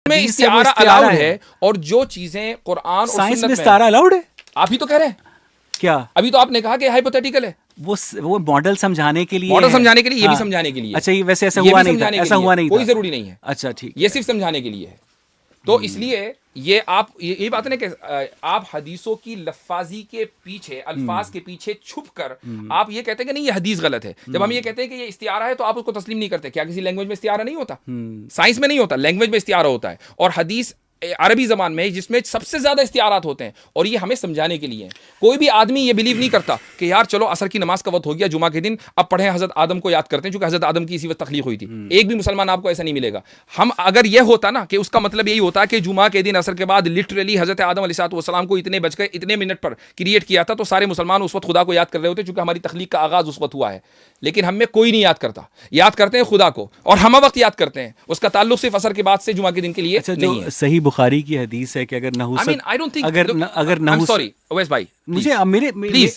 में इस्तिआरा अलाउड है, और जो चीजें कुरान और साइंस सुन्नत में इस्तिआरा अलाउड है? आप ही तो कह रहे हैं। क्या? अभी तो आपने कहा कि हाइपोथेटिकल है। वो मॉडल समझाने के लिए, मॉडल समझाने के लिए, ये भी हाँ। समझाने के लिए। अच्छा, ये वैसे ऐसा हुआ नहीं था, ऐसा हुआ नहीं था, कोई जरूरी नहीं है। अच्छा ठीक, ये सिर्फ समझाने के लिए है। तो इसलिए ये आप ये बात है ना कि आप हदीसों की लफ्फाजी के पीछे, अल्फाज के पीछे छुप कर आप ये कहते हैं कि नहीं ये हदीस गलत है। जब हम ये कहते हैं कि ये इस्तिआरा है तो आप उसको तस्लीम नहीं करते। क्या किसी लैंग्वेज में इस्तिआरा नहीं होता? साइंस में नहीं होता, लैंग्वेज में इस्तिआरा होता है। और हदीस अरबी जबान में जिसमें सबसे ज्यादा इस्तिआरात होते हैं, और ये हमें समझाने के लिए हैं। कोई भी आदमी ये बिलीव नहीं करता कि यार चलो असर की नमाज का वक्त हो गया, जुमा के दिन अब पढ़े हजरत आदम को याद करते हैं, क्योंकि हजरत आदम की इसी वक्त तखलीक हुई थी। एक भी मुसलमान आपको ऐसा नहीं मिलेगा। हम अगर यह होता ना कि उसका मतलब यही होता कि जुमा के दिन असर के बाद लिटरली हजरत आदम अलैहिस्सलाम को इतने बज गए इतने मिनट पर क्रिएट किया था, तो सारे मुसलमान उस वक्त खुदा को याद कर रहे होते, क्योंकि हमारी तखलीक का आगाज उस वक्त हुआ है। लेकिन हम में कोई नहीं याद करता, याद करते हैं खुदा को, और हम वक्त याद करते हैं। उसका ताल्लुक सिर्फ असर के बाद से जुमा के दिन के लिए नहीं है। सही बुखारी की हदीस है कि अगर नहुसत, अगर नहुसत, सॉरी ओवैस भाई, मुझे मेरे प्लीज,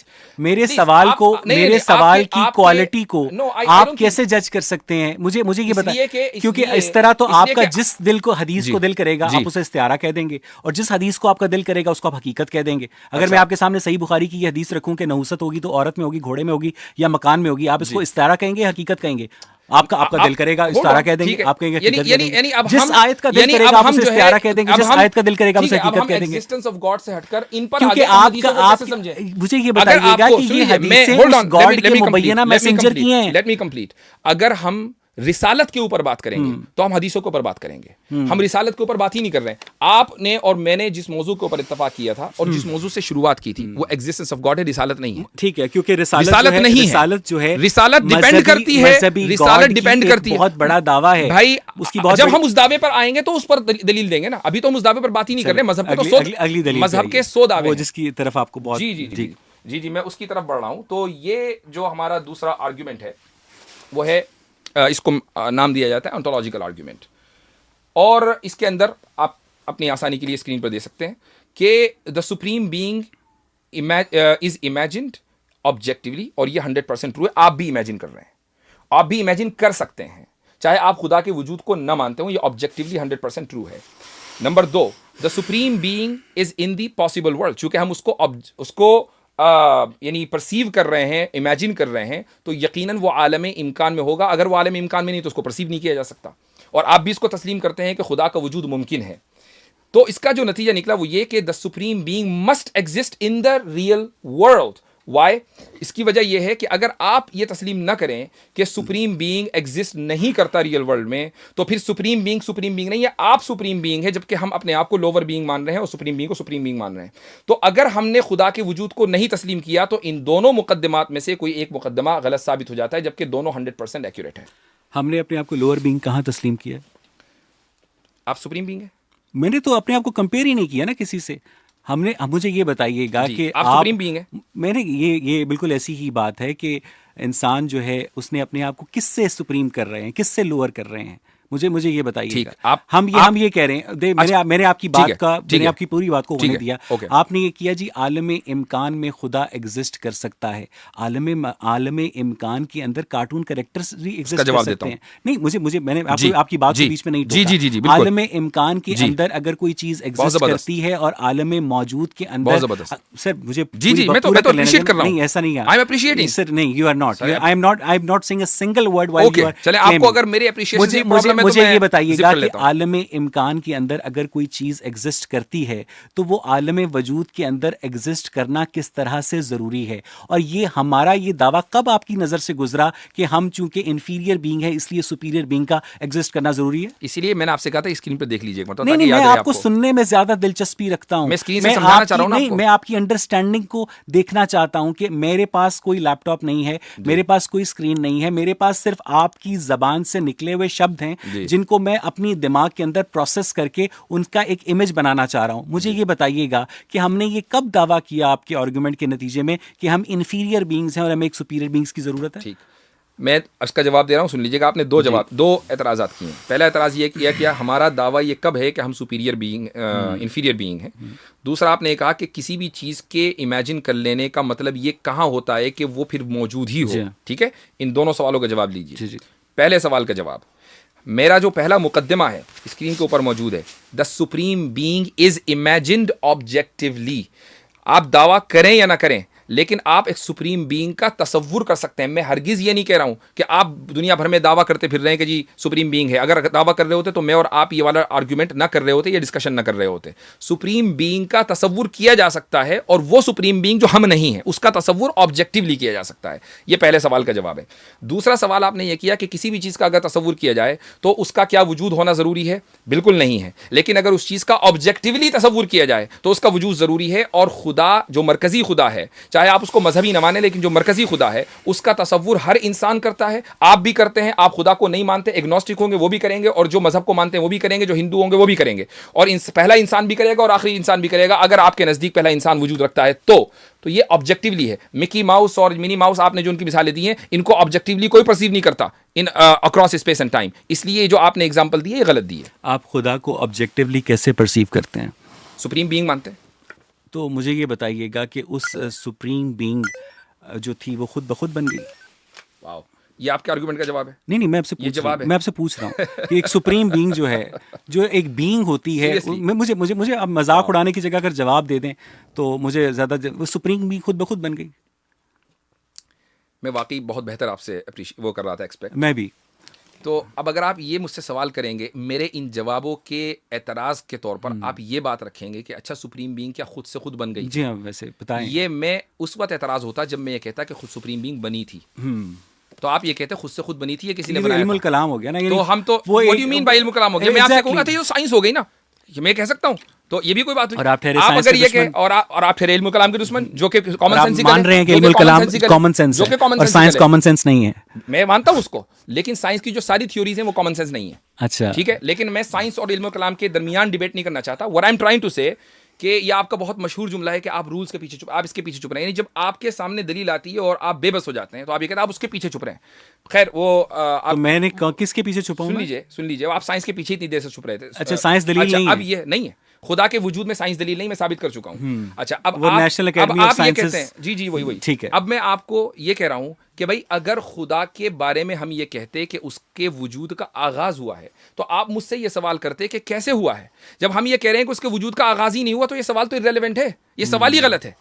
सवाल को, मेरे सवाल की क्वालिटी को आप कैसे जज कर सकते हैं? मुझे ये बताइए, क्योंकि इस तरह तो आपका जिस दिल को हदीस को दिल करेगा आप उसे इस्तिआरा कह देंगे, और जिस हदीस को आपका दिल करेगा उसको आप हकीकत कह देंगे। अगर मैं आपके सामने सही बुखारी की हदीस रखूं कि नहुसत होगी तो औरत में होगी, घोड़े में होगी या मकान में होगी, आप इसको इस्तिआरा कहेंगे, हकीकत कहेंगे? आपका दिल करेगा इस्तिआरा कह देंगे, आप कहेंगे जिस आयत का दिल करेगा आप उसे इस्तिआरा कह देंगे, जिस आयत का दिल करेगा आप उसे हकीकत कह देंगे। एक्जिस्टेंस ऑफ गॉड से हटकर इन पर क्योंकि आप मुझे ये बताइएगा कि ये हदीसें गॉड के मुबय्यना मैसेंजर की हैं। Late me complete. अगर हम रिसालत के ऊपर बात करेंगे तो हम हदीसों के ऊपर बात करेंगे। हम रिसालत के ऊपर बात ही नहीं कर रहे हैं। आपने और मैंने जिस मौजू के ऊपर इत्तफाक किया था और जिस मौजू से शुरुआत की थी वो एग्जिस्टेंस ऑफ गॉड है, रिसालत नहीं है। ठीक है, क्योंकि रिसालत नहीं है। रिसालत जो है, रिसालत डिपेंड करती है, रिसालत डिपेंड करती है। बहुत बड़ा दावा है भाई, उसकी। जब हम उस दावे पर आएंगे तो उस पर दलील देंगे ना। अभी तो हम उस दावे पर बात ही नहीं कर रहे। मजहब के तो अगली दलील, मजहब के 100 दावे जिसकी तरफ आपको बहुत जी मैं उसकी तरफ बढ़ रहा हूं। तो ये जो हमारा दूसरा आर्ग्यूमेंट है वो है, इसको नाम दिया जाता है ओंटोलॉजिकल आर्ग्यूमेंट। और इसके अंदर आप अपनी आसानी के लिए स्क्रीन पर दे सकते हैं कि the supreme being is imagined objectively, और ये 100% ट्रू है। आप भी इमेजिन कर रहे हैं, आप भी इमेजिन कर सकते हैं, चाहे आप खुदा के वजूद को न मानते हो। ये ऑब्जेक्टिवली 100% ट्रू है। Number 2, the supreme being is in the possible world. चूंकि हम उसको यानी परसीव कर रहे हैं, इमेजिन कर रहे हैं, तो यकीनन वो आलम इम्कान में होगा। अगर वो आलम इम्कान में नहीं तो उसको परसीव नहीं किया जा सकता। और आप भी इसको तस्लीम करते हैं कि खुदा का वजूद मुमकिन है। तो इसका जो नतीजा निकला वो ये कि the supreme being must exist in the real world. Why? इसकी वजह यह है कि अगर आप ये तस्लीम ना करें कि सुप्रीम बीइंग एग्जिस्ट नहीं करता रियल वर्ल्ड में, तो फिर सुप्रीम बीइंग नहीं है, आप सुप्रीम बीइंग है, जबकि हम अपने आप को लोअर बीइंग मान रहे हैं और सुप्रीम बीइंग को सुप्रीम बीइंग मान रहे हैं। तो अगर हमने खुदा के वजूद को नहीं तस्लीम किया तो इन दोनों मुकद्दमात में से कोई एक मुकद्दमा गलत साबित हो जाता है, जबकि दोनों 100% एक्यूरेट है। हमने अपने आप को लोअर बीइंग कहाँ तस्लीम किया? आप सुप्रीम बीइंग है। मैंने तो अपने आप को कंपेयर ही नहीं किया ना किसी से। हमने, मुझे ये बताइएगा कि आप सुप्रीम बीइंग है। मैंने ये बिल्कुल ऐसी ही बात है कि इंसान जो है उसने अपने आप को किससे सुप्रीम कर रहे हैं, किससे लोअर कर रहे हैं? मुझे ये बताइएगा। हम ये कह रहे हैं, मैंने आपकी बात का, मैंने आपकी पूरी बात को होने दिया। आपने ये किया जी, आलम इम्कान में खुदा एग्जिस्ट कर सकता है। आलम इम्कान के अंदर कार्टून कैरेक्टर्स भी एग्जिस्ट कर सकते हैं। नहीं, मैंने आपकी बात के बीच में नहीं टोका। आलम इम्कान के अंदर अगर कोई चीज एग्जिस्ट करती है और आलम मौजूद के अंदर, सर मुझे मैं तो अप्रिशिएट कर रहा हूं। नहीं, ऐसा नहीं है। I am appreciating sir. नहीं, you are not. I am not saying a single word while you are. चले, आपको अगर मेरे अप्रिशिएशन से प्रॉब्लम है, मुझे ये बताइएगा कि आलम इम्कान के अंदर अगर कोई चीज एग्जिस्ट करती है तो वो आलम वजूद के अंदर एग्जिस्ट करना किस तरह से जरूरी है? और ये हमारा ये दावा कब आपकी नजर से गुजरा कि हम चूंकि इंफीरियर बीइंग है इसलिए सुपीरियर बीइंग का एग्जिस्ट करना जरूरी है? इसीलिए मैंने आपसे कहा था स्क्रीन पे देख लीजिए। नहीं, मैं आपको सुनने में ज्यादा दिलचस्पी रखता हूं। मैं स्क्रीन से समझाना चाह रहा हूं ना। मैं आपकी अंडरस्टैंडिंग को देखना चाहता हूं कि मेरे पास कोई लैपटॉप नहीं है, मेरे पास कोई स्क्रीन नहीं है, मेरे पास सिर्फ आपकी जबान से निकले हुए शब्द हैं जिनको मैं अपनी दिमाग के अंदर प्रोसेस करके उनका एक इमेज बनाना चाह रहा हूं। मुझे ये बताइएगा कि हमने ये कब दावा किया आपके आर्गुमेंट के नतीजे में कि हम इंफीरियर बीइंग्स हैं और हमें एक सुपीरियर बीइंग्स की जरूरत है? ठीक, मैं इसका जवाब दे रहा हूं, सुन लीजिएगा। आपने दो एतराज़ात किए हैं। पहला एतराज़ ये किया कि हमारा दावा ये कब है कि हम सुपीरियर बीइंग इंफीरियर बीइंग हैं। दूसरा, आपने कहा कि किसी भी चीज़ के इमेजिन कर लेने का मतलब ये कहाँ होता है कि वो फिर मौजूद ही हो। ठीक है, इन दोनों सवालों का जवाब लीजिए। पहले सवाल का जवाब, मेरा जो पहला मुकद्दमा है स्क्रीन के ऊपर मौजूद है, the supreme being is imagined objectively. आप दावा करें या ना करें, लेकिन आप एक सुप्रीम बीइंग का तसव्वुर कर सकते हैं। मैं हरगिज़ ये नहीं कह रहा हूं कि आप दुनिया भर में दावा करते फिर रहे हैं कि जी सुप्रीम बीइंग है। अगर दावा कर रहे होते तो मैं और आप ये वाला आर्ग्यूमेंट ना कर रहे होते, ये डिस्कशन ना कर रहे होते। सुप्रीम बीइंग का तसव्वुर किया जा सकता है, और वो सुप्रीम बीइंग जो हम नहीं है उसका तसव्वुर ऑब्जेक्टिवली किया जा सकता है। ये पहले सवाल का जवाब है। दूसरा सवाल आपने ये किया कि किसी भी चीज़ का अगर तसव्वुर किया जाए तो उसका क्या वजूद होना ज़रूरी है? बिल्कुल नहीं है। लेकिन अगर उस चीज़ का ऑब्जेक्टिवली तसव्वुर किया जाए तो उसका वजूद ज़रूरी है। और खुदा जो मरकज़ी खुदा है, चाहे आप उसको मजहबी माने, लेकिन जो मरकजी खुदा है उसका तसव्वुर हर इंसान करता है। आप भी करते हैं। आप खुदा को नहीं मानते, एग्नोस्टिक होंगे, वो भी करेंगे, और जो मजहब को मानते हैं वो भी करेंगे, जो हिंदू होंगे वो भी करेंगे, और पहला इंसान भी करेगा और आखिरी इंसान भी करेगा। अगर आपके नजदीक पहला इंसान वजूद रखता है तो ये ऑब्जेक्टिवली है। मिकी माउस और मिनी माउस आपने जो उनकी मिसालें दी हैं, इनको ऑब्जेक्टिवली कोई परसीव नहीं करता इन अक्रॉस स्पेस एंड टाइम। इसलिए जो आपने एग्जांपल दी है ये गलत दी है। आप खुदा को ऑब्जेक्टिवली कैसे परसीव करते हैं? सुप्रीम बीइंग मानते हैं। तो मुझे ये बताइएगा कि उस सुप्रीम बीइंग जो थी वो खुद ब खुद बन गई। वाओ, ये आपके आर्गुमेंट का जवाब है? नहीं, मैं आपसे पूछ रहा हूँ कि एक सुप्रीम बीइंग जो है, जो एक बीइंग होती है, मुझे अब मजाक उड़ाने की जगह अगर जवाब दे दें तो मुझे ज़्यादा, वो सुप्रीम बीइंग खुद ब खुद बन गई। मैं वाकई बहुत बेहतर आपसे वो कर रहा था एक्सपेक्ट। मैं भी। तो अब अगर आप ये मुझसे सवाल करेंगे, मेरे इन जवाबों के एतराज़ के तौर पर आप ये बात रखेंगे कि अच्छा सुप्रीम बीइंग क्या खुद से खुद बन गई? जी हाँ, वैसे बताएं। ये मैं उस वक्त एतराज़ होता जब मैं ये कहता कि खुद सुप्रीम बीइंग बनी थी। तो आप ये कहते खुद से खुद बनी थी, ये किसी ने बनाया? इल्मुल कलाम हो गया ना। तो हम तो what do you mean by इल्मुल कलाम हो गया? मैं आपसे कहूंगा तो ये तो साइंस हो गई ना, ये मैं कह सकता हूँ। तो ये भी कोई बात नहीं। और आप ठहरे आप अगर ये कहें और आप ठहरे इल्मुल कलाम के दुश्मन, जो कि कॉमन सेंस मान रहे हैं कि इल्मुल कलाम कॉमन सेंस है और साइंस कॉमन सेंस नहीं है। मैं मानता हूँ उसको, लेकिन साइंस की जो सारी थ्योरीज हैं वो कॉमन सेंस नहीं है। अच्छा, ठीक है, लेकिन मैं साइंस और इल्मुल कलाम के दरमियान डिबेट नहीं करना चाहता। What I am trying to say कि ये आपका बहुत मशहूर जुमला है कि आप रूल्स के पीछे चुप, आप इसके पीछे चुप रहे हैं। जब आपके सामने दलील आती है और आप बेबस हो जाते हैं तो आप ये कहते हैं आप उसके पीछे चुप रहे हैं। खैर वो तो मैंने किसके पीछे छुपा हूं? सुन लीजिए, आप साइंस के पीछे इतनी देर से छुप रहे थे। अच्छा, साइंस दलील नहीं है। अब ये नहीं है, खुदा के वजूद में साइंस दलील नहीं, मैं साबित कर चुका हूं। अच्छा, अब वो नेशनल एकेडमी ऑफ साइंसेस, जी वही ठीक है। अब मैं आपको ये कह रहा हूं कि भाई अगर खुदा के बारे में हम ये कहते कि उसके वजूद का आगाज हुआ है, तो आप मुझसे ये सवाल करते कि कैसे हुआ है। जब हम ये कह रहे हैं कि उसके वजूद का आगाज ही नहीं हुआ, तो ये सवाल तो इर्रेलेवेंट है, ये सवाल ही गलत है।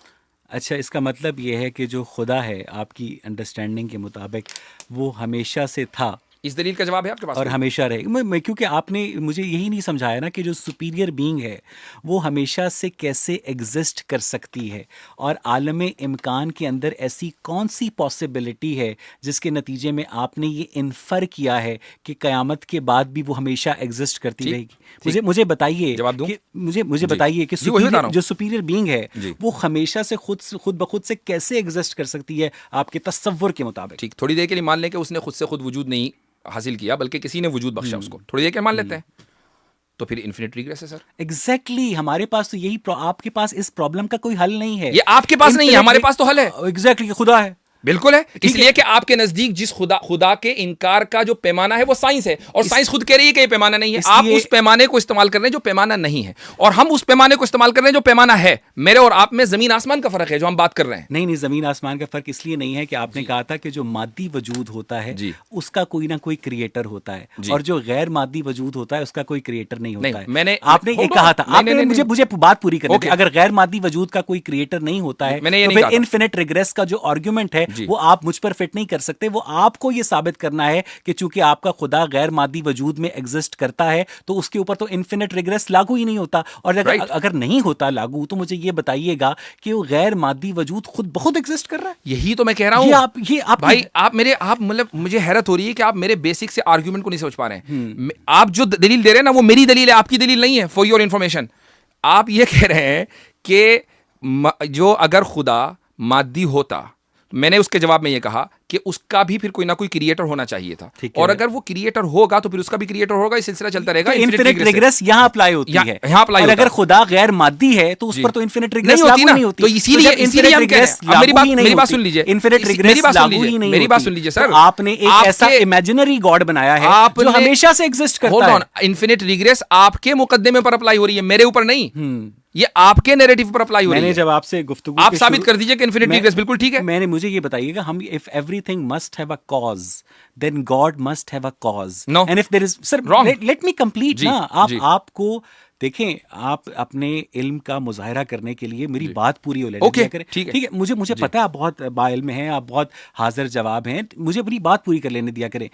अच्छा, इसका मतलब ये है कि जो खुदा है आपकी अंडरस्टैंडिंग के मुताबिक वो हमेशा से था। इस दलील का जवाब है आपके पास? और हमेशा रहेगा। क्योंकि आपने मुझे यही नहीं समझाया ना कि जो सुपीरियर बीइंग है वो हमेशा से कैसे एग्जिस्ट कर सकती है, और आलम इम्कान के अंदर ऐसी कौन सी पॉसिबिलिटी है जिसके नतीजे में आपने ये इन्फर किया है कि क़यामत के बाद भी वो हमेशा एग्जिस्ट करती रहेगी। मुझे बताइए, मुझे बताइए कि जो सुपीरियर बीइंग है वो हमेशा से खुद ब खुद से कैसे एग्जिस्ट कर सकती है आपके तसव्वुर के मुताबिक? ठीक, थोड़ी देर के लिए मान लें कि उसने खुद से खुद वजूद नहीं हासिल किया, बल्कि किसी ने वजूद बख्शा उसको, थोड़ी देर के मान लेते हैं, तो फिर इन्फिनिट रिग्रेस है सर। एग्जैक्टली, हमारे पास तो यही आपके पास इस प्रॉब्लम का कोई हल नहीं है। ये आपके पास नहीं है, हमारे पास तो हल है। एग्जैक्टली, खुदा है। बिल्कुल है, इसलिए कि आपके नजदीक जिस खुदा के इनकार का जो पैमाना है वो साइंस है, और साइंस खुद कह रही है कि ये पैमाना नहीं है। आप उस पैमाने को इस्तेमाल कर रहे हैं जो पैमाना नहीं है, और हम उस पैमाने को इस्तेमाल कर रहे हैं जो पैमाना है। मेरे और आप में जमीन आसमान का फर्क है जो हम बात कर रहे हैं। नहीं, जमीन आसमान का फर्क इसलिए नहीं है कि आपने कहा था कि जो मादी वजूद होता है उसका कोई ना कोई क्रिएटर होता है, और जो गैर मादी वजूद होता है उसका कोई क्रिएटर नहीं होता है। आपने ये कहा था, आपने मुझे बात पूरी करनी थी। अगर गैर मादी वजूद का कोई क्रिएटर नहीं होता है तो फिर इनफिनिट रिग्रेस का जो आर्गुमेंट है वो आप मुझ फिट नहीं कर सकते। वो आपको ये साबित करना है कि चूंकि आपका खुदा गैर मादी वजूद में एग्जिस्ट करता है तो उसके ऊपर तो इन्फिनिट रिग्रेस लागू ही नहीं होता। और अगर नहीं होता लागू, तो मुझे ये बताइएगा कि वो गैर मादी वजूद खुद बहुत एग्जिस्ट कर रहा है। यही तो मैं कह रहा हूं भाई, आप मतलब मुझे हैरत हो रही है कि आप मेरे बेसिक से आर्ग्यूमेंट को नहीं समझ पा रहे हैं। आप जो दलील दे रहे हैं ना वो मेरी दलील है, आपकी दलील नहीं है। फॉर योर इन्फॉर्मेशन, आप ये कह रहे हैं कि जो अगर खुदा मादी होता, मैंने उसके जवाब में ये कहा कि उसका भी फिर कोई ना कोई क्रिएटर होना चाहिए था, और अगर वो क्रिएटर होगा तो फिर उसका भी क्रिएटर होगा, ये सिलसिला चलता रहेगा। इन्फिनिट रिग्रेस यहाँ अप्लाई होती है, यहाँ अप्लाई होता है। अगर खुदा गैर मादी है तो उस पर तो इन्फिनिट रिग्रेस लागू नहीं होती। तो इसीलिए हम कह रहे हैं, मेरी बात सुन लीजिए, इन्फिनिट रिग्रेस लागू ही नहीं, मेरी बात सुन लीजिए सर। आपने एक ऐसा इमेजिनरी गॉड बनाया है जो हमेशा से एग्जिस्ट करता है। इन्फिनिट रिग्रेस आपके मुकद्दमे पर अप्लाई हो रही है, मेरे ऊपर नहीं। ये आपके नैरेटिव पर अप्लाई हो रही है। मैंने जब आपसे गुफ्तगू आप साबित कर दीजिए कि इन्फिनिट रिग्रेस बिल्कुल ठीक है। मुझे ये बताइएगा, हम if everything must have a cause then God must have a cause, no, and if there is, sir let me complete ना। आपको देखें, आप अपने इल्म का मुजाहरा करने के लिए मेरी बात पूरी हो लेने दिया करें। ठीक है, मुझे पता है आप बहुत बाइल्म हैं, आप बहुत हाजिर जवाब हैं, मुझे अपनी बात पूरी कर लेने दिया करें।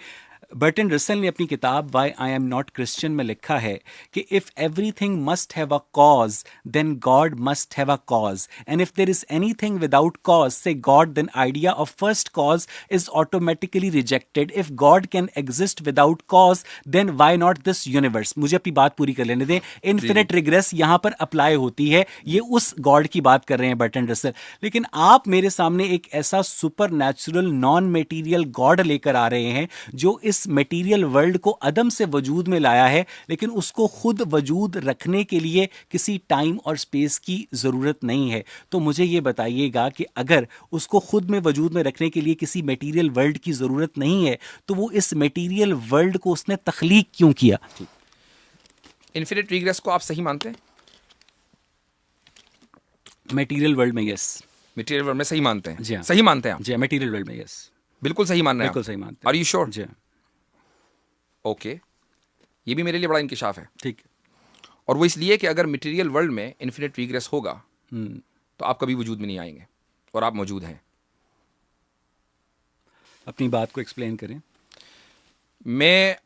बर्टन रसल ने अपनी किताब why I am not Christian में लिखा है कि if everything must have a cause then God must have a cause, and if there is anything without cause से God, then idea of first cause is automatically rejected. If God can exist without cause then why not this universe. मुझे अपनी बात पूरी कर लेने दें। Infinite regret यहां पर अप्लाई होती है, ये उस गॉड की बात कर रहे हैं बर्टन रसल, लेकिन आप मेरे सामने एक ऐसा super natural non material God लेकर आ रहे हैं जो इस मटेरियल वर्ल्ड को अदम से वजूद में लाया है, लेकिन उसको खुद वजूद रखने के लिए किसी टाइम और स्पेस की ज़रूरत नहीं है। तो मुझे ये बताइएगा कि अगर उसको खुद में वजूद में रखने के लिए किसी मटेरियल वर्ल्ड की ज़रूरत नहीं है, तो वो इस मटेरियल वर्ल्ड को उसने तख्लीक क्यों किया? इन्फिनिट रिग्रेस को आप सही मानते हैं? मटेरियल वर्ल्ड में यस। मटेरियल वर्ल्ड में सही मानते हैं? जी, सही मानते हैं आप? जी, मटेरियल वर्ल्ड में यस, बिल्कुल सही मान रहे हैं? बिल्कुल सही मानते हैं। Are you sure? जी, ओके, ये भी मेरे लिए बड़ा इंकिशाफ है। ठीक, और वो इसलिए कि अगर मटेरियल वर्ल्ड में इन्फिनिट रिग्रेस होगा तो आप कभी वजूद में नहीं आएंगे और आप मौजूद हैं। अपनी बात को एक्सप्लेन करें। मैं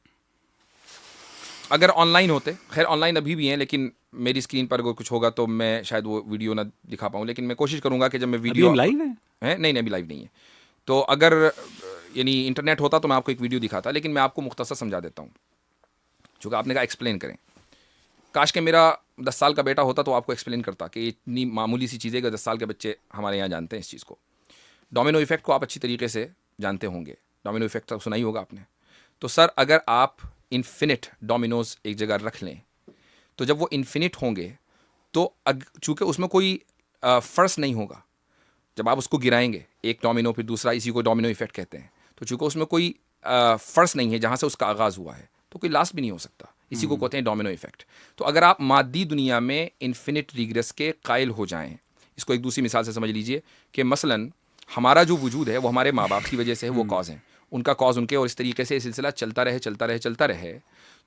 अगर ऑनलाइन होते, खैर ऑनलाइन अभी भी हैं, लेकिन मेरी स्क्रीन पर अगर कुछ होगा तो मैं शायद वो वीडियो ना दिखा पाऊँ, लेकिन मैं कोशिश करूंगा कि जब मैं वीडियो लाइव है नहीं, अभी लाइव नहीं है, तो अगर यानी इंटरनेट होता तो मैं आपको एक वीडियो दिखाता, लेकिन मैं आपको मुख्तसर समझा देता हूँ, चूँकि आपने कहा एक्सप्लेन करें। काश के मेरा 10 साल का बेटा होता तो आपको एक्सप्लेन करता कि इतनी मामूली सी चीज़ें कि 10 साल के बच्चे हमारे यहाँ जानते हैं इस चीज़ को। डोमिनो इफेक्ट को आप अच्छी तरीके से जानते होंगे, डोमिनो इफेक्ट तो सुना ही होगा आपने। तो सर अगर आप इन्फिनिट डोमिनोज एक जगह रख लें तो जब वो इन्फिनिट होंगे तो चूँकि उसमें कोई फ़र्स नहीं होगा, जब आप उसको गिराएंगे एक डोमिनो फिर दूसरा, इसी को डोमिनो इफेक्ट कहते हैं, तो चूँकि उसमें कोई फ़र्स नहीं है जहाँ से उसका आगाज़ हुआ है तो कोई लास्ट भी नहीं हो सकता, इसी को कहते हैं डोमिनो इफेक्ट। तो अगर आप मादी दुनिया में इन्फिनिट रिग्रेस के कायल हो जाएं, इसको एक दूसरी मिसाल से समझ लीजिए कि मसलन हमारा जो वजूद है वो हमारे माँ बाप की वजह से है, वो कॉज है, उनका कॉज उनके, और इस तरीके से सिलसिला चलता रहे,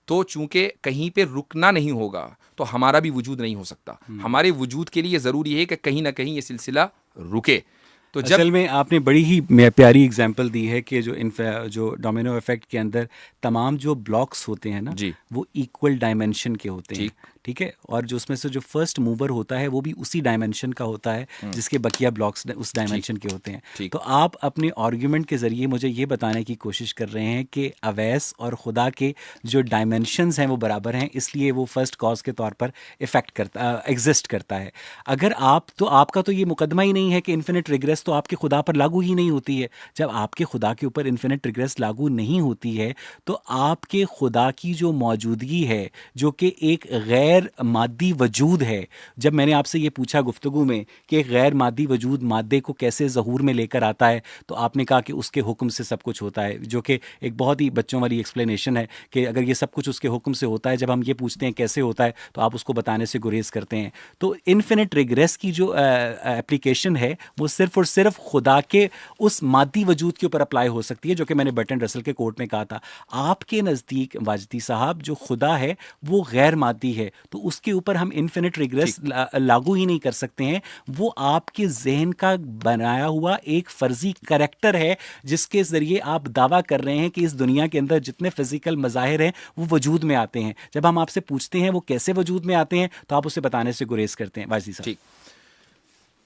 तो चूंकि कहीं पे रुकना नहीं होगा तो हमारा भी वजूद नहीं हो सकता। हमारे वजूद के लिए ज़रूरी है कि कहीं ना कहीं ये सिलसिला रुके। तो जब असल में आपने बड़ी ही प्यारी एग्जांपल दी है कि जो डोमिनो इफेक्ट के अंदर तमाम जो ब्लॉक्स होते हैं ना, वो इक्वल डायमेंशन के होते हैं, ठीक है, और जो उसमें से जो फर्स्ट मूवर होता है वो भी उसी डायमेंशन का होता है जिसके बकिया ब्लॉक्स उस डायमेंशन के होते हैं। तो आप अपने आर्ग्यूमेंट के ज़रिए मुझे ये बताने की कोशिश कर रहे हैं कि अवैस और खुदा के जो डायमेंशंस हैं वो बराबर हैं, इसलिए वो फर्स्ट कॉज के तौर पर एग्जिस्ट करता है। अगर आपका तो ये मुकदमा ही नहीं है कि इन्फिनिट रिग्रेस तो आपके खुदा पर लागू ही नहीं होती है। जब आपके खुदा के ऊपर इन्फिनिट रिग्रेस लागू नहीं होती है तो आपके खुदा की जो मौजूदगी है, जो कि एक गैर मादी वजूद है, जब मैंने आपसे ये पूछा गुफ्तगू में कि एक गैर मादी वजूद मादे को कैसे ज़हूर में लेकर आता है, तो आपने कहा कि उसके हुक्म से सब कुछ होता है, जो कि एक बहुत ही बच्चों वाली एक्सप्लेनेशन है कि अगर ये सब कुछ उसके हुक्म से होता है, जब हम ये पूछते हैं कैसे होता है तो आप उसको बताने से गुरेज करते हैं। तो इन्फिनिट रिग्रेस की जो एप्लीकेशन है वो सिर्फ और सिर्फ खुदा के उस मादी वजूद के ऊपर अप्लाई हो सकती है, जो कि मैंने बर्टन रसल के कोर्ट में कहा था। आपके नज़दीक वाजदी साहब जो खुदा है वो गैर मादी है, तो उसके ऊपर हम इन्फिनिट रिग्रेस लागू ही नहीं कर सकते हैं। वो आपके जहन का बनाया हुआ एक फर्जी करैक्टर है जिसके ज़रिए आप दावा कर रहे हैं कि इस दुनिया के अंदर जितने फिजिकल मज़ाहिर हैं वो वजूद में आते हैं। जब हम आपसे पूछते हैं वो कैसे वजूद में आते हैं तो आप उसे बताने से गुरेज करते हैं। वाजिद साहब,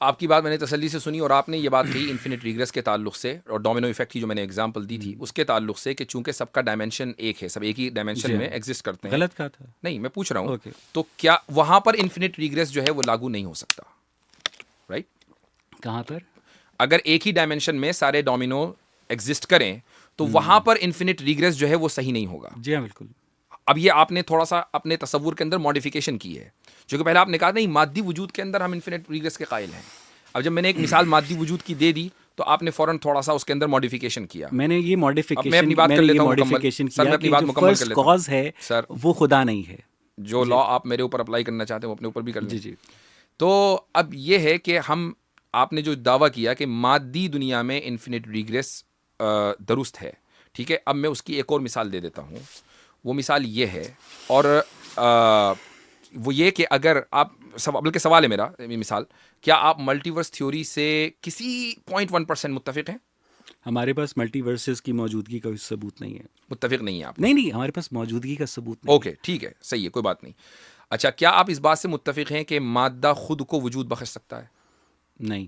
आपकी बात मैंने तसल्ली से सुनी और आपने ये बात कही इन्फिनिट रिग्रेस के ताल्लुक से और डोमिनो इफेक्ट की जो मैंने एग्जांपल दी थी उसके ताल्लुक से कि चूंकि सबका डायमेंशन एक है, सब एक ही डायमेंशन में एग्जिस्ट करते हैं। गलत कहा था? नहीं, मैं पूछ रहा हूँ तो क्या वहां पर इन्फिनिट रिग्रेस जो है वो लागू नहीं हो सकता? राइट, कहां पर? अगर एक ही डायमेंशन में सारे डोमिनो एग्जिस्ट करें तो वहां पर इन्फिनिट रिग्रेस जो है वो सही नहीं होगा। जी हाँ, बिल्कुल। अब ये आपने थोड़ा सा अपने तसव्वुर के अंदर मॉडिफिकेशन की है, जो कि पहले आपने कहा नहीं मादी वजूद के अंदर हम इन्फिनिट रिग्रेस के कायल हैं। अब जब मैंने एक मिसाल मादी वजूद की दे दी तो आपने फौरन थोड़ा सा उसके अंदर मॉडिफिकेशन किया। मैंने ये मॉडिफिकेशन मैं अपनी बात कर लेता हूं मॉडिफिकेशन सर, मैं अपनी बात मुकम्मल कर लेता हूं। कॉज है सर, वो खुदा नहीं है। जो लॉ आप मेरे ऊपर अप्लाई करना चाहते हैं वो अपने ऊपर भी कर लें। जी जी। तो अब ये है कि आपने जो दावा किया कि मादी दुनिया में इन्फिनिट रिग्रेस दुरुस्त है, ठीक है। अब मैं उसकी एक और मिसाल दे देता हूँ। वो मिसाल ये है, और वो ये कि अगर आप बल्कि सवाल है मेरा, मिसाल, क्या आप मल्टीवर्स थ्योरी से किसी 0.1% मुत्तफिक हैं? हमारे पास मल्टीवर्सेस की मौजूदगी का कोई सबूत नहीं है। मुत्तफिक नहीं है आप? नहीं, हमारे पास मौजूदगी का सबूत नहीं। ओके, ठीक है, सही है, कोई बात नहीं। अच्छा, क्या आप इस बात से मुत्तफिक हैं कि मादा खुद को वजूद बख्श सकता है? नहीं।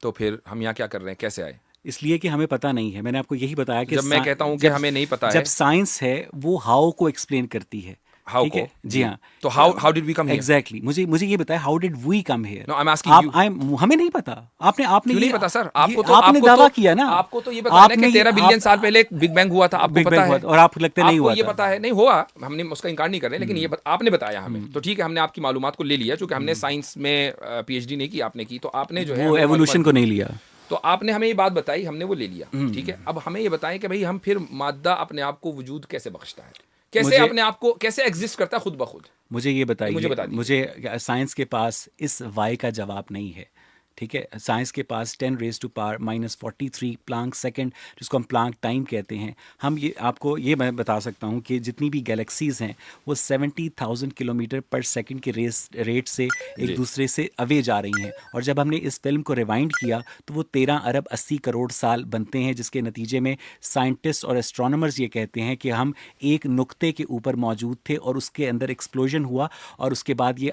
तो फिर हम यहाँ क्या कर रहे हैं, कैसे आए? इसलिए कि हमें पता नहीं है। मैंने आपको यही बताया कि जब मैं कहता हूँ कि हमें नहीं पता है, जब साइंस है वो हाउ को एक्सप्लेन करती है। हाउ को? जी हाँ। तो how did we come here? Exactly, मुझे ये बताया, how did we come here? No, I am asking you. हमें नहीं पता। आपने क्यों नहीं पता सर? आपने दावा किया ना। आपको तो ये पता है कि 13 बिलियन साल पहले एक बिग बैंग हुआ था, आपको पता है? और आपको लगता नहीं हुआ? ये पता है? नहीं हुआ, हमने उसका इनकार नहीं कर रहे, लेकिन ये आपने बताया हमें, तो ठीक है, हमने आपकी मालूमात को ले लिया, क्योंकि हमने साइंस में पीएचडी नहीं की, आपने की, तो आपने जो है वो एवोल्यूशन को नहीं लिया, तो आपने हमें ये बात बताई, हमने वो ले लिया, ठीक है। अब हमें ये बताएं कि भाई हम फिर मादा अपने आप को वजूद कैसे बख्शता है, कैसे अपने आप को कैसे एग्जिस्ट करता है खुद ब खुद? मुझे ये बताइए। मुझे बता दीजिए। मुझे साइंस के पास इस वाई का जवाब नहीं है, ठीक है। साइंस के पास 10⁻⁻43 प्लांक सेकंड, जिसको हम प्लांक टाइम कहते हैं। हम ये आपको ये मैं बता सकता हूँ कि जितनी भी गैलेक्सीज हैं वो 70,000 किलोमीटर पर सेकंड के रेट से एक दूसरे से अवे जा रही हैं। और जब हमने इस फिल्म को रिवाइंड किया तो वो 13 अरब 80 करोड़ साल बनते हैं, जिसके नतीजे में साइंटिस्ट और एस्ट्रोनॉमर्स ये कहते हैं कि हम एक नुक्ते के ऊपर मौजूद थे और उसके अंदर एक्सप्लोजन हुआ और उसके बाद ये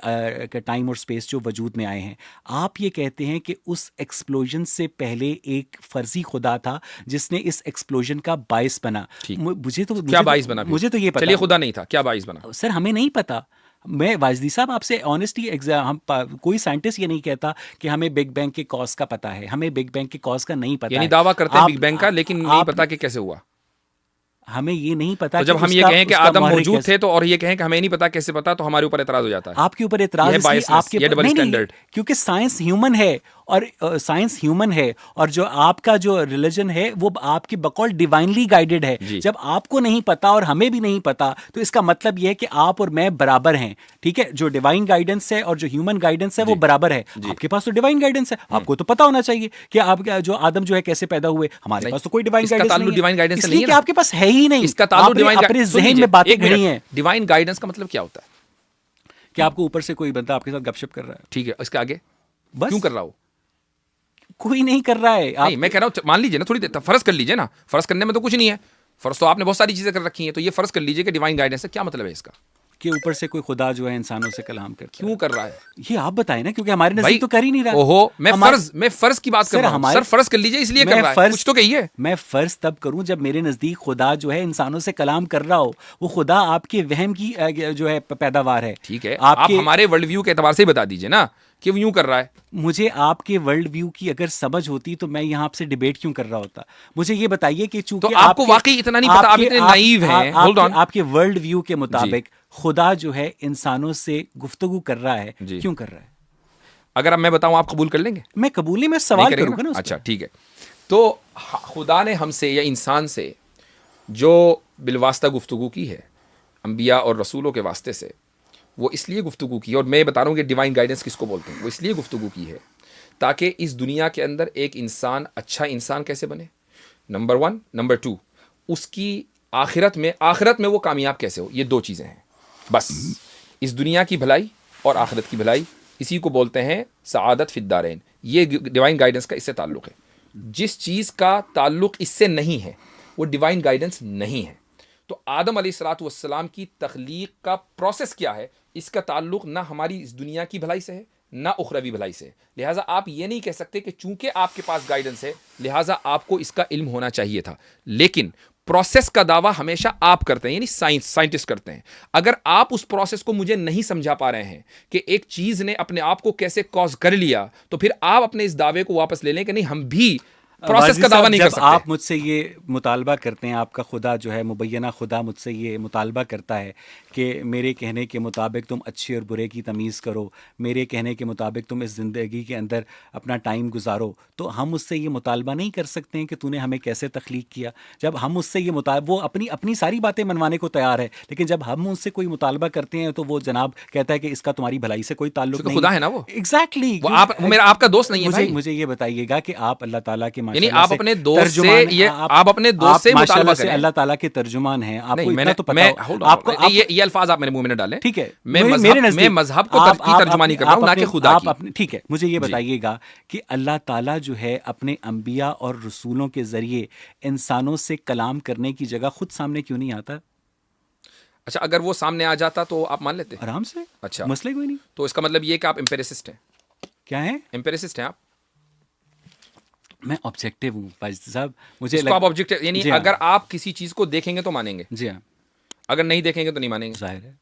टाइम और स्पेस जो वजूद में आए हैं। आप ये कहते हैं कि उस एक्सप्लोजन से पहले एक फर्जी खुदा था जिसने इस एक्सप्लोजन का बाइस बना। क्या बाइस बना? मुझे तो ये पता। चलिए, खुदा नहीं था, क्या बाइस बना? सर हमें नहीं पता। मैं वाजदी साहब आपसे ऑनेस्टली हम कोई साइंटिस्ट ये नहीं कहता कि हमें बिग बैंग के कॉज का पता है। हमें बिग बैंग के कॉज का नहीं पता। यानी दावा करते हैं बिग बैंग का, लेकिन नहीं पता कि कैसे हुआ। हमें ये नहीं पता। तो जब हम ये कहें कि आदम मौजूद थे तो, और ये कहें कि हमें नहीं पता कैसे पता, तो हमारे ऊपर एतराज हो जाता है। आपके ऊपर एतराज आपके डबल स्टैंडर्ड, क्योंकि साइंस ह्यूमन है और साइंस ह्यूमन है, और जो आपका जो रिलीजन है वो आपकी बकौल डिवाइनली गाइडेड है। जब आपको नहीं पता और हमें भी नहीं पता, तो इसका मतलब यह है कि आप और मैं बराबर हैं, ठीक है। जो डिवाइन गाइडेंस है और जो ह्यूमन गाइडेंस है वो बराबर है। आपके पास तो डिवाइन गाइडेंस है, आपको तो पता होना चाहिए कि आप जो आदम जो है कैसे पैदा हुए। हमारे पास तो कोई डिवाइन गाइडेंस नहीं है, इसलिए कि आपके पास है ही नहीं। इसका ताल्लुक अपने ज़हन में बातें घड़ी हैं। डिवाइन गाइडेंस का मतलब क्या होता है? कि आपको ऊपर से कोई बंदा आपके साथ गपशप कर रहा है, ठीक है, इसके आगे बस। क्यों कर रहा हो? कोई नहीं कर रहा है। नहीं, मैं कह रहा हूं, मान लीजिए ना, थोड़ी देर फर्ज कर लीजिए ना, फर्ज करने में तो कुछ नहीं है, फर्ज तो आपने बहुत सारी चीजें कर रखी हैं, तो ये फर्ज कर लीजिए कि डिवाइन गाइडेंस है, क्या मतलब है इसका? कि ऊपर से कोई खुदा जो है इंसानों से कलाम करता है। क्यों कर रहा है ये आप बताएं ना, क्योंकि हमारे नजदीक तो कर ही नहीं रहा। ओहो, मैं फर्ज की बात कर रहा हूं सर, फर्ज कर लीजिए, इसलिए कर रहा है, कुछ तो कहिए। मैं फर्ज तब करूं जब मेरे नजदीक खुदा जो है इंसानों से कलाम कर रहा हो। वो खुदा आपके वहम की जो है पैदावार है। ठीक है, आप हमारे वर्ल्ड व्यू के एतबार से बता दीजिए ना कि वो यूं कर रहा है। मुझे आपके वर्ल्ड व्यू की अगर समझ होती तो मैं यहाँ आपसे डिबेट क्यों कर रहा होता? मुझे ये बताइए कि चूंकि तो आपको वाकई इतना नहीं पता, आप इतने नाइव हैं। होल्ड ऑन, आपके वर्ल्ड व्यू के मुताबिक खुदा जो है इंसानों से गुफ्तगू कर रहा है, क्यों कर रहा है? अगर अब मैं बताऊं, आप कबूल कर लेंगे? मैं कबूल नहीं, मैं सवाल करूंगा ना। अच्छा, ठीक है। तो खुदा ने हमसे या इंसान से जो बिलवास्ता गुफ्तगू की है, अंबिया और रसूलों के वास्ते से, वो इसलिए गुफ्तगू की है, और मैं बता रहा हूँ कि डिवाइन गाइडेंस किसको बोलते हैं, वो इसलिए गुफ्तगू की है ताकि इस दुनिया के अंदर एक इंसान अच्छा इंसान कैसे बने, नंबर 1, नंबर 2 उसकी आखिरत में वो कामयाब कैसे हो। ये 2 चीज़ें हैं बस। इस दुनिया की भलाई और आखिरत की भलाई, इसी को बोलते हैं सआदत फिद्दारैन। ये डिवाइन गाइडेंस का इससे ताल्लुक़ है। जिस चीज़ का ताल्लुक़ इससे नहीं है वो डिवाइन गाइडेंस नहीं है। तो आदम अलैहिस्सलातु वस्सलाम की तख्लीक का प्रोसेस क्या है, इसका ताल्लुक़ ना हमारी इस दुनिया की भलाई से है ना उखरवी भलाई से। लिहाजा आप ये नहीं कह सकते कि चूंकि आपके पास गाइडेंस है लिहाजा आपको इसका इल्म होना चाहिए था। लेकिन प्रोसेस का दावा हमेशा आप करते हैं, यानी साइंटिस्ट करते हैं। अगर आप उस प्रोसेस को मुझे नहीं समझा पा रहे हैं कि एक चीज़ ने अपने आप को कैसे कॉज कर लिया, तो फिर आप अपने इस दावे को वापस ले लें कि नहीं, हम भी प्रोसेस का दावा नहीं कर सकते। आप मुझसे ये मुतालबा करते हैं, आपका खुदा जो है मुबैना खुदा मुझसे ये मुतालबा करता है कि मेरे कहने के मुताबिक तुम अच्छे और बुरे की तमीज़ करो, मेरे कहने के मुताबिक तुम इस ज़िंदगी के अंदर अपना टाइम गुजारो, तो हम उससे ये मुतालबा नहीं कर सकते हैं कि तूने हमें कैसे तख्लीक किया। जब हम उससे ये वो अपनी अपनी सारी बातें मनवाने को तैयार है, लेकिन जब हम उनसे कोई मुतालबा करते हैं तो वो जनाब कहता है कि इसका तुम्हारी भलाई से कोई ताल्लुक नहीं। खुदा है ना वो। एग्जैक्टली, वो मेरा आपका दोस्त नहीं है भाई। मुझे ये बताइएगा कि आप अल्लाह ताला के यानी आप अपने दोस्त से आप अपने दोस्त से मुतालबा करें। अल्लाह ताला के तर्जुमान हैं, आपको इतना तो पता है। आपको ये अल्फाज आप मेरे मुंह में न डालें, ठीक है। मैं मजहब को तर्जुमानी कर रहा हूं, ना कि खुदा की। ठीक है, मुझे ये बताइएगा कि अल्लाह ताला जो है अपने अंबिया और रसूलों के जरिए इंसानों से कलाम करने की जगह खुद सामने क्यों नहीं आता? अच्छा, अगर वो सामने आ जाता तो आप मान लेते? आराम से। अच्छा, मसले कोई नहीं। तो इसका मतलब ये कि आप एम्पिरिसिस्ट हैं। क्या है? एम्पिरिसिस्ट हैं आप। मैं ऑब्जेक्टिव हूँ भाई साहब, मुझे आप ऑब्जेक्टिव, यानी अगर आप किसी चीज को देखेंगे तो मानेंगे। जी हाँ। अगर नहीं देखेंगे तो नहीं मानेंगे। जाहिर है।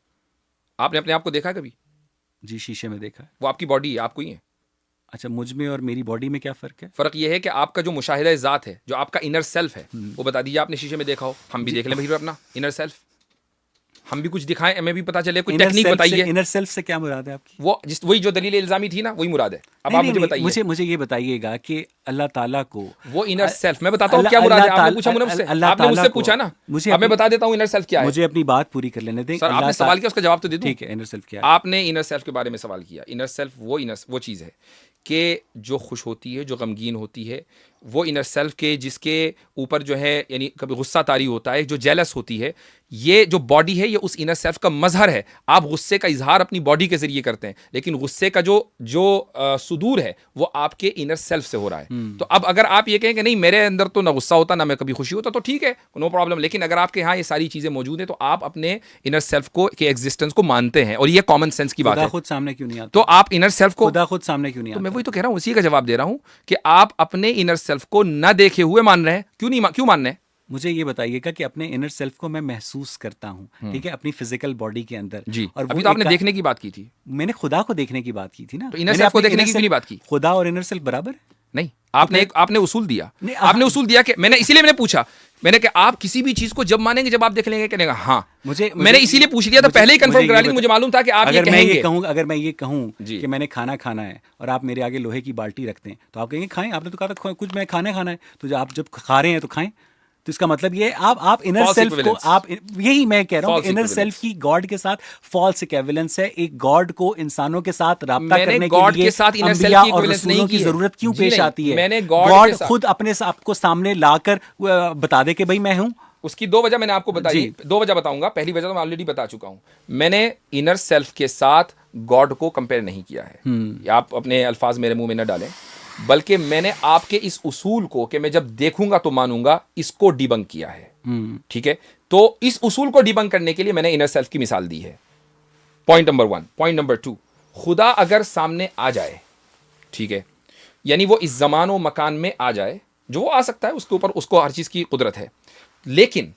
आपने अपने आप को देखा कभी? जी, शीशे में देखा है। वो आपकी बॉडी है, आपको ही है। अच्छा, मुझ में और मेरी बॉडी में क्या फ़र्क है? फ़र्क ये है कि आपका जो मुशाहिदा ज़ात है, जो आपका इनर सेल्फ है, वो बता दीजिए आपने शीशे में देखा हो। हम भी देख लें भाई अपना इनर सेल्फ, हम भी कुछ दिखाएं, हमें भी पता चले, कोई टेक्निक बताइए। इनर सेल्फ से क्या मुराद है आपकी? वही जो दलील इल्जामी थी ना, वही मुराद है। अब आप मुझे बताइए। मुझे ये बताइएगा कि अल्लाह ताला को वो इनर सेल्फ, मैं बताता हूँ क्या मुराद है। आपने पूछा मुझसे, आपने मुझसे पूछा ना, अब मैं बता देता हूँ इनर सेल्फ क्या है। मुझे अपनी बात पूरी कर लेने दें। सर, आपने सवाल किया, उसका जवाब तो दे दूं। ठीक है, इनर सेल्फ क्या है? आपने इनर सेल्फ के बारे में सवाल किया। इनर सेल्फ वो चीज़ है कि जो खुश होती है, जो गमगीन होती है, वो इनर सेल्फ के जिसके ऊपर जो है यानी कभी गुस्सा तारी होता है, जो जेलस होती है, ये जो बॉडी है ये उस इनर सेल्फ का मजहर है। आप गुस्से का इजहार अपनी बॉडी के जरिए करते हैं, लेकिन गुस्से का जो सुदूर है वो आपके इनर सेल्फ से हो रहा है। तो अब अगर आप ये कहें कि नहीं मेरे अंदर तो ना गुस्सा होता ना मैं कभी खुशी होता, तो ठीक है, नो प्रॉब्लम। लेकिन अगर आपके यहाँ ये सारी चीजें मौजूद हैं तो आप अपने इनर सेल्फ को के एग्जिस्टेंस को मानते हैं, और ये कॉमन सेंस की बात है। खुद सामने क्यों नहीं आता? तो आप इनर सेल्फ को खुद सामने क्यों नहीं आता? तो मैं वही तो कह रहा हूँ, उसी का जवाब दे रहा हूँ कि आप अपने इनर सेल्फ को न देखे हुए मान रहे हैं। क्यों मान रहे हैं? मुझे ये बताइएगा कि अपने इनर सेल्फ को मैं महसूस करता हूँ, ठीक है, अपनी फिजिकल बॉडी के अंदर जी। और अभी तो आपने देखने की बात की थी। मैंने खुदा को देखने की बात की थी ना। तो इनर सेल्फ को देखने की क्यों नहीं बात की? खुदा और इनर सेल्फ बराबर है? नहीं, आपने उसूल दिया। आपने उसूल दिया कि मैंने पूछा, मैंने कि आप किसी भी चीज को जब मानेंगे जब आप देख लेंगे, कहने का हाँ। मैंने इसीलिए पूछ लिया था, पहले ही कंफर्म करा लिया, मुझे मालूम था कि आप ये कहेंगे। अगर मैं ये कहूँ कि मैंने खाना खाना है और आप मेरे आगे लोहे की बाल्टी रखते हैं, तो आप कहेंगे खाएं। आपने तो कहा था कुछ मैं खाना है, तो आप जब खा रहे हैं तो खाएं। तो इसका मतलब ये आप इनर सेल्फ को यही मैं कह रहा हूँ, इनर सेल्फ की गॉड के साथ फॉल्स इक्विवेलेंस है। एक गॉड को इंसानों के साथ राब्ता करने के लिए अंबिया और रसूलों की जरूरत क्यों पेश आती है? गॉड खुद अपने आप को सामने लाकर बता दे कि भाई मैं हूं। उसकी दो वजह मैंने आपको बताई, दो वजह बताऊंगा। पहली वजह तो मैं ऑलरेडी बता चुका हूं, मैंने इनर सेल्फ के साथ गॉड को कंपेयर नहीं किया है। आप अपने अल्फाज मेरे मुंह में न डालें, बल्कि मैंने आपके इस उसूल को कि मैं जब देखूंगा तो मानूंगा, इसको डिबंक किया है। ठीक है, तो इस उसूल को डिबंक करने के लिए मैंने इनर सेल्फ की मिसाल दी है। Point number 1। पॉइंट नंबर 2, खुदा अगर सामने आ जाए, ठीक है, यानी वो इस जमानो मकान में आ जाए, जो वो आ सकता है, उसके ऊपर उसको हर चीज की कुदरत है। लेकिन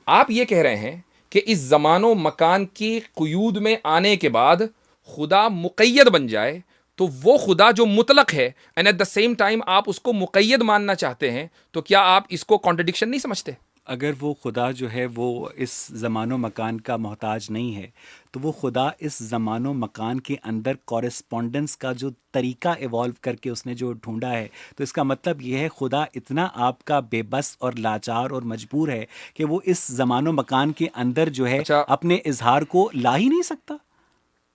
आप ये कह रहे हैं कि इस जमानो मकान की कुयूद में आने के बाद खुदा मुक़य्यद बन जाए, तो वो खुदा जो मुतलक है and at the same time आप उसको मुक़य्यद मानना चाहते हैं, तो क्या आप इसको कॉन्ट्रडिक्शन नहीं समझते? अगर वो खुदा जो है वो इस ज़मानो मकान का मोहताज नहीं है, तो वो खुदा इस ज़मानो मकान के अंदर कॉरेस्पॉन्डेंस का जो तरीका इवॉल्व करके उसने जो ढूंढा है, तो इसका मतलब ये है खुदा इतना आपका बेबस और लाचार और मजबूर है कि वो इस ज़मानो मकान के अंदर जो है अपने इजहार को ला ही नहीं सकता।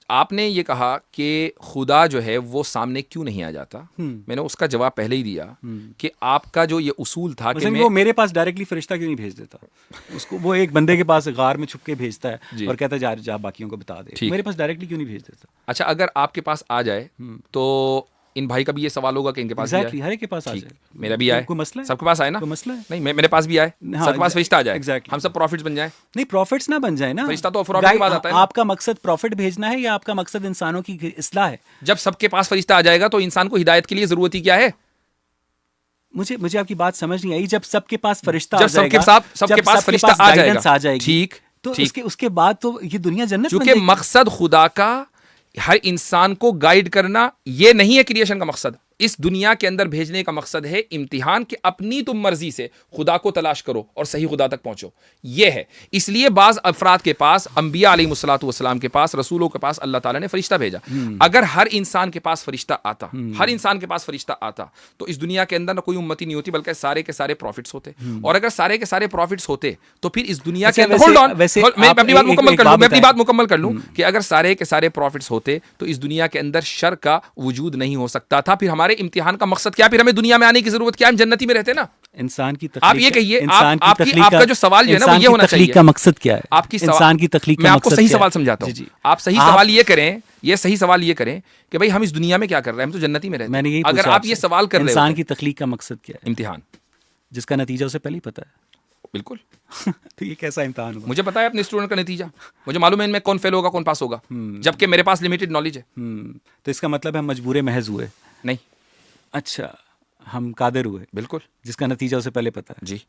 आपने ये कहा कि खुदा जो है वो सामने क्यों नहीं आ जाता, मैंने उसका जवाब पहले ही दिया कि आपका जो ये उसूल था कि वो मेरे पास डायरेक्टली फरिश्ता क्यों नहीं भेज देता उसको? वो एक बंदे के पास गार में छुप के भेजता है और कहता है जा बाकियों को बता दे। मेरे पास डायरेक्टली क्यों नहीं भेज देता? अच्छा, अगर आपके पास आ जाए तो इन भाई का भी ये सवाल होगा कि इनके पास exactly, हर एक के पास आ जाए। मेरा भी आए, कोई मसला है? सबके पास आए ना? कोई मसला है? नहीं, मेरे पास भी आए, सबके पास फरिश्ता आ जाए, exactly. हम सब प्रॉफिट्स बन जाए। नहीं, प्रॉफिट्स ना बन जाए ना, फरिश्ता तो प्रॉफिट की बात आता है। आपका मकसद प्रॉफिट भेजना है या आपका मकसद इंसानों की इस्लाह है? जब सबके पास फरिश्ता आ जाएगा तो इंसान को हिदायत के लिए जरूरत ही क्या है? मुझे आपकी बात समझ नहीं आई। जब सबके पास फरिश्ता आ जाएगा, सबके पास फरिश्ता आ जाएगा, ठीक, तो उसके बाद तो ये दुनिया जन्नत बन जाएगी। क्योंकि मकसद खुदा का हर इंसान को गाइड करना ये नहीं है क्रिएशन का मकसद। इस दुनिया के अंदर भेजने का मकसद है इम्तिहान कि अपनी तुम मर्जी से खुदा को तलाश करो और सही खुदा तक पहुंचो, यह है। इसलिए बाज अफराद के पास, अंबिया अलैहिमुस्सलातु वस्सलाम के पास, रसूलों के पास अल्लाह ताला ने फरिश्ता भेजा। अगर हर इंसान के पास फरिश्ता आता, हर इंसान के पास फरिश्ता आता, तो इस दुनिया के अंदर ना कोई उम्मती नहीं होती, बल्कि सारे के सारे प्रॉफिट्स होते। और अगर सारे के सारे प्रॉफिट्स होते तो फिर इस दुनिया के अंदर, होल्ड ऑन, मैं अपनी बात मुकम्मल कर लूं, मैं अपनी बात मुकम्मल कर लूं कि अगर सारे के सारे प्रॉफिट्स होते तो इस दुनिया के अंदर शर का वजूद नहीं हो सकता था। फिर हमारे इम्तिहान का मकसद क्या, फिर हमें दुनिया में आने की जरूरत क्या, हम जन्नती में रहते ना। इंसान की आप ये कहिए, आपका जो सवाल जो है ना वो ये होना चाहिए, का मकसद क्या है, आपकी इंसान की तख्लीक का मैं आपको मकसद सही क्या सवाल है? समझाता हूं। जी, आप सही सवाल ये करें, ये सही सवाल ये करें कि भाई हम इस दुनिया में क्या कर रहे हैं, हम तो जन्नती में रहते हैं। मैंने यही अगर पूछा आप ये सवाल कर रहे हो, इंसान की तख्लीक का मकसद क्या है? इम्तिहान, जिसका नतीजा उसे पहले ही पता है। बिल्कुल। तो ये कैसा इम्तिहान हुआ? मुझे पता है अपने स्टूडेंट का नतीजा, मुझे मालूम है इनमें कौन फेल होगा कौन पास होगा, जबकि मेरे पास लिमिटेड नॉलेज है। तो इसका मतलब है हम मजबूर महज हुए? नहीं। अच्छा, हम कादिर हुए। बिल्कुल, जिसका नतीजा उसे पहले पता है। जी,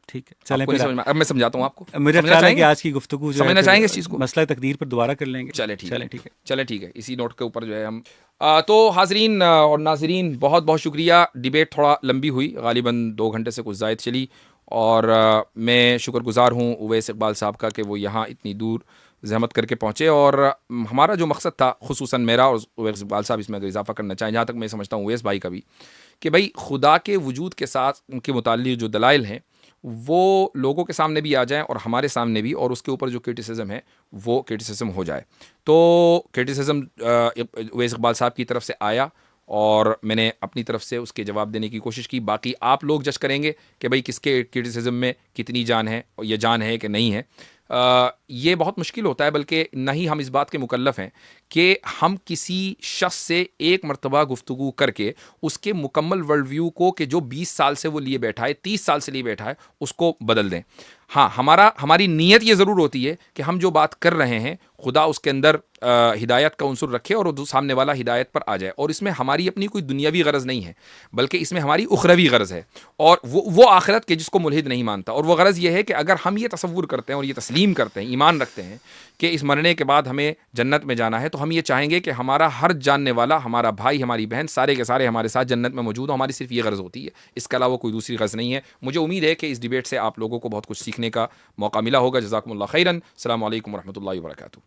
ठीक है, चलें। अब मैं समझाता हूँ आपको। मुझे ख्याल है कि आज की गुफ्तगू जो समझना चाहेंगे इस चीज़ को, मसला तकदीर पर दोबारा कर लेंगे। चले ठीक है, चले ठीक है, इसी नोट के ऊपर जो है हम तो हाजरीन और नाजरीन, बहुत बहुत शुक्रिया। डिबेट थोड़ा लंबी हुई, गालिबन 2 घंटे से कुछ ज़ायद चली, और मैं शुक्रगुजार हूँ उवैस इकबाल साहब का कि वो यहाँ इतनी दूर ज़हमत करके पहुँचे। और हमारा जो मकसद था, खुसूसन मेरा और उवैस इकबाल साहब इसमें अगर इजाफा करना चाहें, जहाँ तक मैं समझता हूँ उवैस भाई का भी, कि भाई खुदा के वजूद के साथ उनके मुताल्लिक़ जो दलाइल हैं वो लोगों के सामने भी आ जाएं और हमारे सामने भी, और उसके ऊपर जो क्रिटिसिज्म है वो क्रिटिसिज्म हो जाए। तो क्रिटिसिज्म उवैस इकबाल साहब की तरफ से आया और मैंने अपनी तरफ से उसके जवाब देने की कोशिश की। बाकी आप लोग जज करेंगे कि भाई किसके क्रिटिसिज्म में कितनी जान है, और ये जान है कि नहीं है। ये बहुत मुश्किल होता है, बल्कि न ही हम इस बात के मुकल्लफ़ हैं कि हम किसी शख्स से एक मरतबा गुफ्तगू करके उसके मुकम्मल वर्ल्ड व्यू को, कि जो 20 साल से वो लिए बैठा है, 30 साल से लिए बैठा है, उसको बदल दें। हाँ, हमारी नीयत ये ज़रूर होती है कि हम जो बात कर रहे हैं खुदा उसके अंदर हिदायत का उनसुर रखे और सामने वाला हिदायत पर आ जाए, और इसमें हमारी अपनी कोई दुनियावी गरज नहीं है, बल्कि इसमें हमारी उखरवी गरज है, और वो आखिरत के जिसको मुल्हिद नहीं मानता। और वो गरज ये है कि अगर हम ये तसव्वुर करते हैं और ये तस्लीम करते हैं, ईमान रखते हैं कि इस मरने के बाद हमें जन्नत में जाना है, तो हम ये चाहेंगे कि हमारा हर जानने वाला, हमारा भाई, हमारी बहन, सारे के सारे हमारे साथ जन्नत में मौजूद हो। हमारी सिर्फ ये गरज होती है, इसके अलावा कोई दूसरी गरज नहीं है। मुझे उम्मीद है कि इस डिबेट से आप लोगों को बहुत कुछ सीखने का मौका मिला होगा। जज़ाकुमुल्लाह खैरन। अस्सलामु अलैकुम वरहमतुल्लाहि वबरकातुहू।